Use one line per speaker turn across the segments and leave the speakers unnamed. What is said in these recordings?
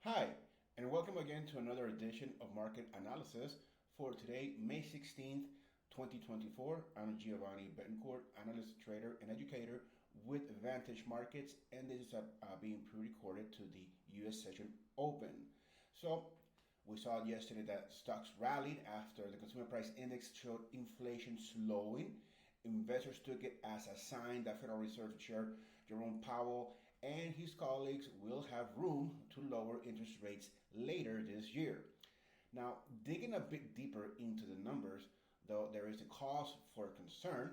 Hi, and welcome again to another edition of Market Analysis for today, May 16th, 2024. I'm Giovanni Betancourt, analyst, trader, and educator with Vantage Markets, and this is being pre-recorded to the U.S. session open. So, we saw yesterday that stocks rallied after the consumer price index showed inflation slowing. Investors took it as a sign that Federal Reserve Chair Jerome Powell and his colleagues will have room to lower interest rates later this year. Now, digging a bit deeper into the numbers, though there is a cause for concern,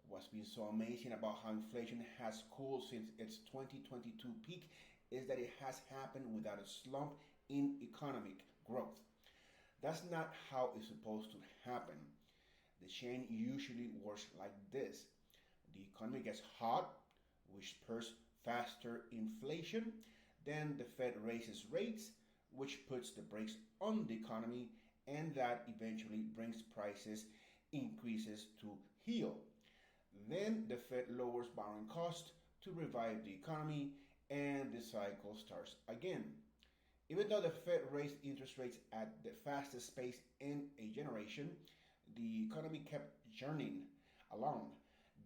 what's been so amazing about how inflation has cooled since its 2022 peak is that it has happened without a slump in economic growth. That's not how it's supposed to happen. The chain usually works like this. The economy gets hot, which spurs faster inflation. Then the Fed raises rates, which puts the brakes on the economy, and that eventually brings prices increases to heel. Then the Fed lowers borrowing costs to revive the economy, and the cycle starts again. Even though the Fed raised interest rates at the fastest pace in a generation, the economy kept churning along.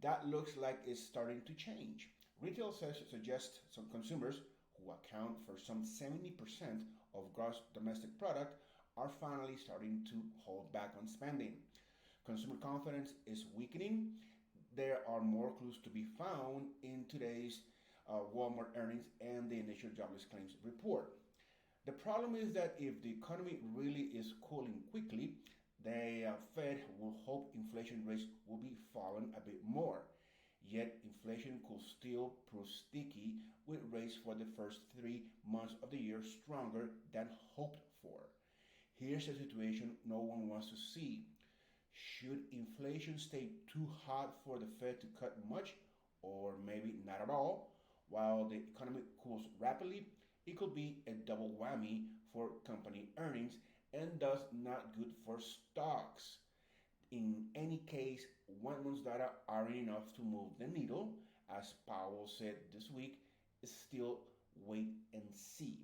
That looks like it's starting to change. Retail sales suggest some consumers, who account for some 70% of gross domestic product, are finally starting to hold back on spending. Consumer confidence is weakening. There are more clues to be found in today's Walmart earnings and the initial jobless claims report. The problem is that if the economy really is cooling quickly, the Fed will hope inflation rates will be fallen a bit more. Yet inflation could still prove sticky with rates for the first 3 months of the year stronger than hoped for. Here's a situation no one wants to see. Should inflation stay too hot for the Fed to cut much, or maybe not at all, while the economy cools rapidly? It could be a double whammy for company earnings and thus not good for stocks. In any case, 1 month's data aren't enough to move the needle. As Powell said this week, still wait and see.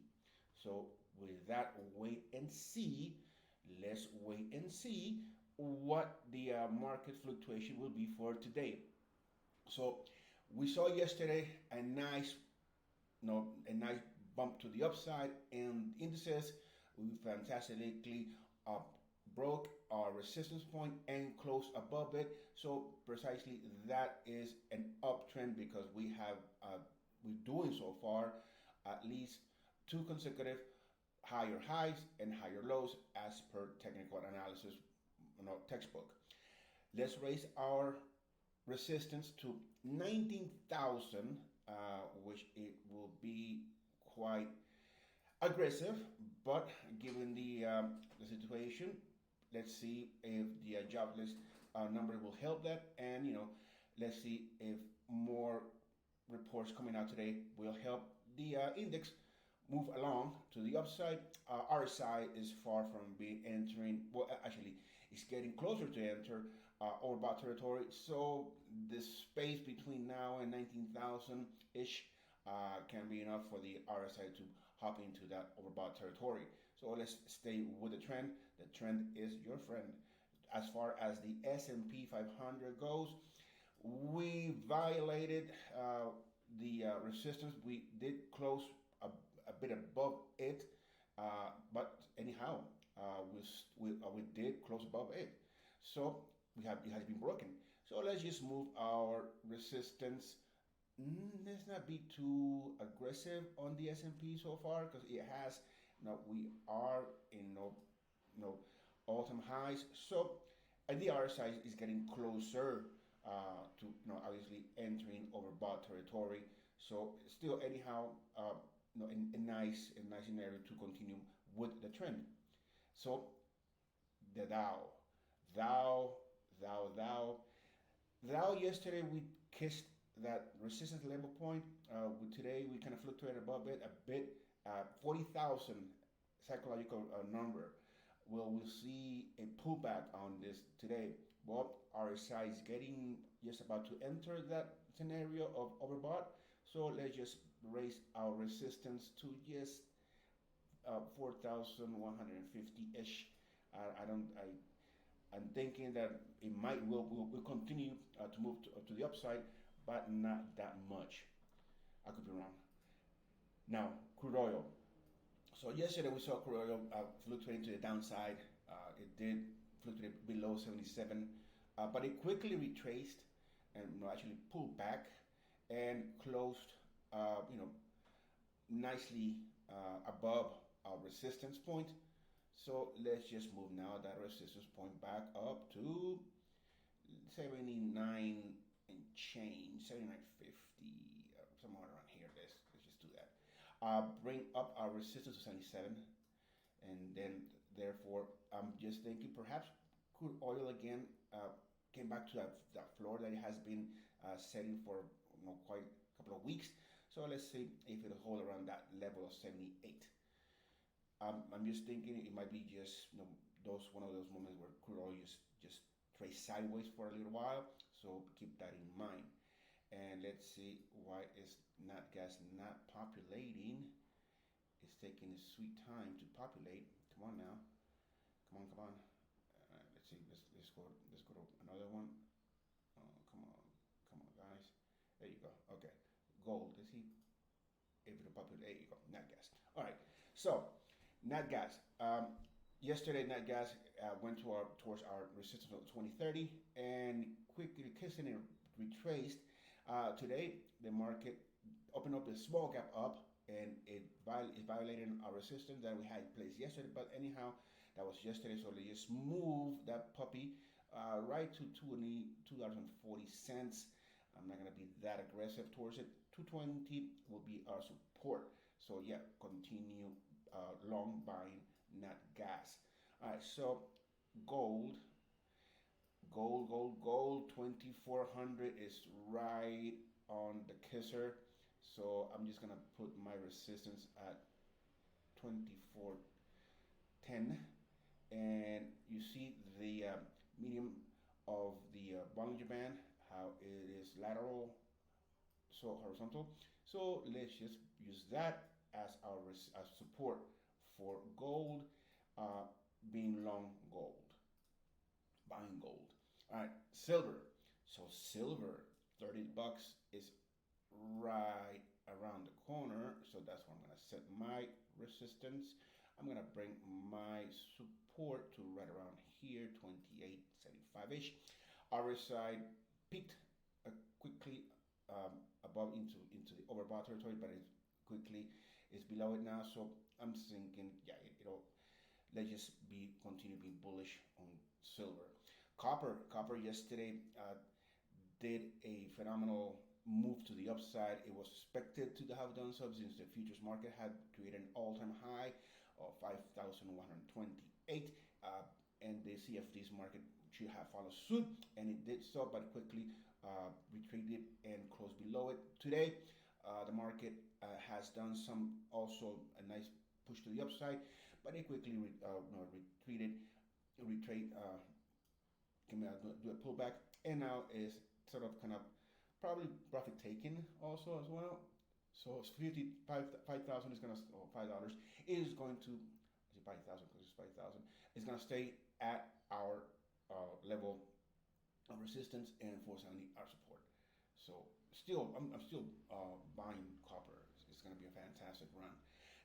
So with that wait and see, let's wait and see what the market fluctuation will be for today. So we saw yesterday a nice bump to the upside, and indices we fantastically broke our resistance point and closed above it. So precisely that is an uptrend because we're doing so far at least 2 consecutive higher highs and higher lows as per technical analysis textbook. Let's raise our resistance to 19,000, which it will be quite aggressive, but given the situation, let's see if the jobless number will help that, and let's see if more reports coming out today will help the index move along to the upside. RSI is far from being entering. Well, actually, it's getting closer to enter overbought territory. So the space between now and 19,000 ish can be enough for the RSI to hop into that overbought territory. So let's stay with the trend. The trend is your friend. As far as the S&P 500 goes, we violated the resistance. We did close a bit above it, but anyhow, we did close above it. So it has been broken. So let's just move our resistance. Let's not be too aggressive on the S&P so far because it has. We are in all-time highs. So the RSI is getting closer to obviously entering overbought territory. So still anyhow, a nice scenario to continue with the trend. So the Dow yesterday we kissed that resistance level point. With today we kind of fluctuated above it a bit. 40,000 psychological number. Well, we'll see a pullback on this today. Well, RSI is getting just about to enter that scenario of overbought. So let's just raise our resistance to just 4,150-ish. I don't. I'm thinking that it will continue to move to the upside, but not that much. I could be wrong. Now, crude oil. So yesterday we saw crude oil fluctuating to the downside. It did fluctuate below 77, but it quickly retraced and actually pulled back and closed, you know, nicely above our resistance point. So let's just move now that resistance point back up to 79 and change, 79.50, somewhere around here. Let's just do that. Bring up our resistance to 77, and then therefore I'm just thinking perhaps crude oil again came back to that floor that it has been setting for quite a couple of weeks. So let's see if it'll hold around that level of 78. I'm just thinking it might be just those one of those moments where crude oil just trace sideways for a little while. So keep that in mind. And let's see why is Nat Gas not populating. It's taking a sweet time to populate. Come on now. Come on. Let's see. Let's go to another one. Come on, guys. There you go. Okay. Gold. Let's see if it'll populate. There you go. Nat Gas. All right. So Nat Gas. Yesterday, Nat Gas went towards our resistance of 2030 and quickly kissing and retraced. Today, the market opened up a small gap up and it violated our resistance that we had in place yesterday. But anyhow, that was yesterday, so let's just move that puppy right to $2.40. I'm not going to be that aggressive towards it. 220 will be our support. So yeah, continue long buying Nat Gas. All right, so gold, 2400 is right on the kisser. So I'm just gonna put my resistance at 2410, and you see the medium of the Bollinger Band, how it is lateral, so horizontal. So let's just use that as our as support for gold, being long gold, buying gold. All right, silver. So silver, $30 is right around the corner. So that's where I'm gonna set my resistance. I'm gonna bring my support to right around here, 28.75-ish. RSI peaked quickly above into the overbought territory, but it quickly is below it now. So I'm thinking, yeah, let's just continue being bullish on silver. Copper yesterday did a phenomenal move to the upside. It was expected to have done so since the futures market had created an all-time high of 5,128, and the CFD's market should have followed suit, and it did so, but quickly retreated and closed below it. Today, the market has done also a nice push to the upside, but it quickly retreated, do a pullback, and now is sort of kind of probably profit taking also as well. So it's 5,000 is gonna, or $5 is going to, 5,000 because it's 5,000, is gonna stay at our level of resistance, and 470 our support. So I'm still buying copper. It's gonna be a fantastic run.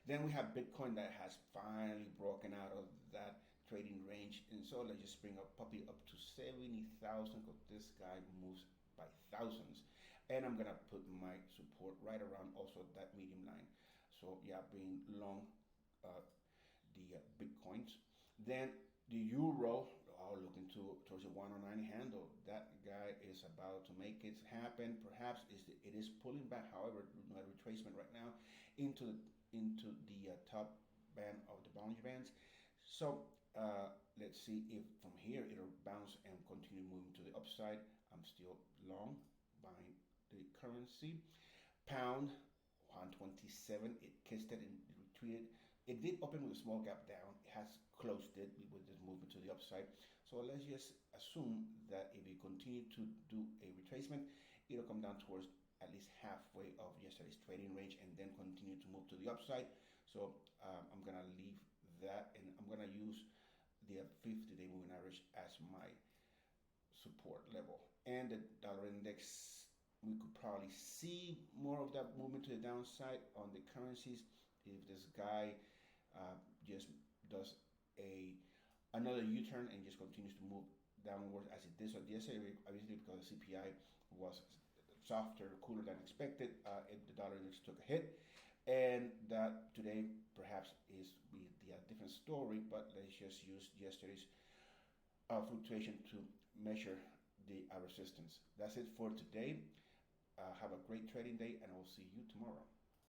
Then we have Bitcoin that has finally broken out of that trading range, and so let's just bring a puppy up to 70,000 because this guy moves by thousands. And I'm gonna put my support right around also that medium line. So yeah, being long the Bitcoins. Then the euro, looking towards a 109 handle. That guy is about to make it happen. Perhaps it is pulling back. However, a retracement right now into the top band of the Bollinger Bands. So let's see if from here it'll bounce and continue moving to the upside. I'm still long buying the currency. Pound 127. It kissed it and retreated. It did open with a small gap down. It has closed it with this movement to the upside. So let's just assume that if we continue to do a retracement, it'll come down towards at least halfway of yesterday's trading range and then continue to move to the upside. So I'm gonna leave that, and I'm gonna use the 50-day moving average as my support level. And the dollar index, we could probably see more of that movement to the downside on the currencies if this guy just does a another U-turn and just continues to move downward as it did on yesterday, obviously because the CPI was softer, cooler than expected. The dollar index took a hit, and that today perhaps is the different story. But let's just use yesterday's fluctuation to measure the resistance. That's it for today. Have a great trading day, and I will see you tomorrow.